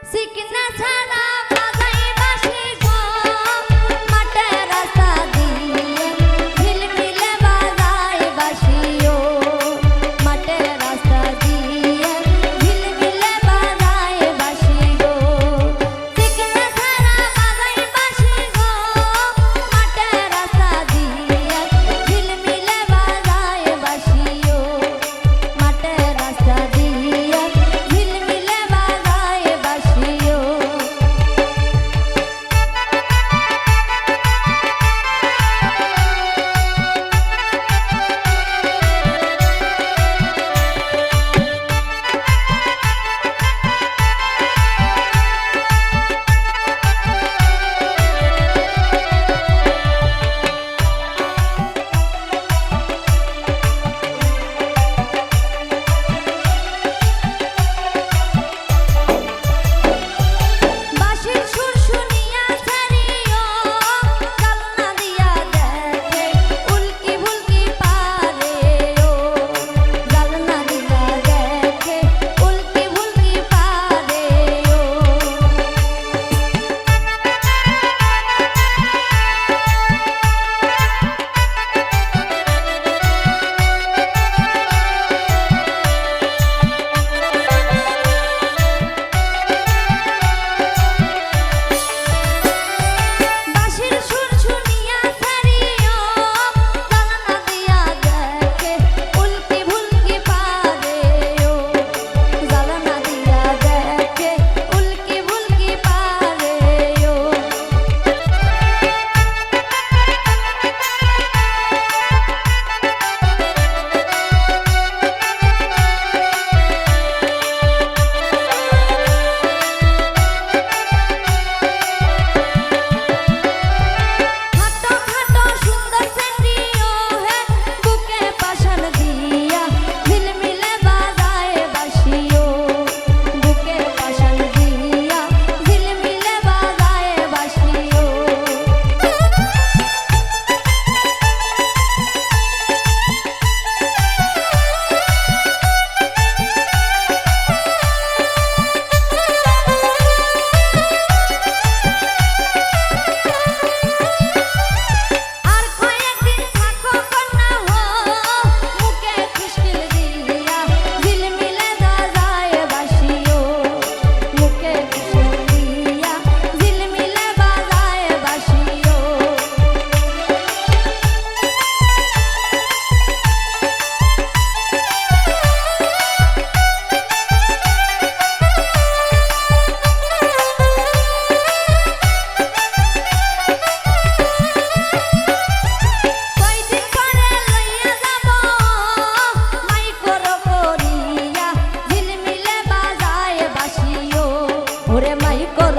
সিকনা ছাড়া বাজাই বাঁশি গো মাঠের রাস্তা দিয়ে ঝিলমিলে বাজাই বাঁশিও মাঠের রাস্তা দিয়ে ঝিলমিলে বাজাই বাঁশি গো সিকনা ছাড়া বাজাই বাঁশি গো মাঠের রাস্তা দিয়ে ঝিলমিলে বাজাই বাঁশিও মাঠের রাস্তা দিয়ে ঝিলমিলে বাজাই বাঁশিও। বাঁশির সুর শুনিয়া ছাড়িও জালনা দিয়া দেখে উল্কি ভুলকি পারেও জালনা দিয়া দেখে উল্কি ভুলকি পারেও। বাঁশির সুর শুনিয়া ছাড়িও জালনা দিয়া দেখে উল্কি ভুলকি পারেও জালনা দিয়া দেখে উল্কি ভুলকি পারেও। খাটো খাটো সুন্দর সেন্ডিও হে বুকে পাশান দিয়া ঝিলমিলে বাজায় বাঁশিও বুকে পাশান দিয়া ঝিলমিলে বাজায় বাঁশিও। আর কয়েকদিন থাকো কন্যা হো মুখে খুশকিল দিয়া ঝিলমিলে বাজায় বাঁশিও মুখে খুশকিল দিয়া ঝিলমিলে বাজায় বাঁশিও। কয়দিন পরে লইয়া যাব মাইকর করিয়া ঝিলমিলে বাজায় বাঁশিও ওরে মাইকর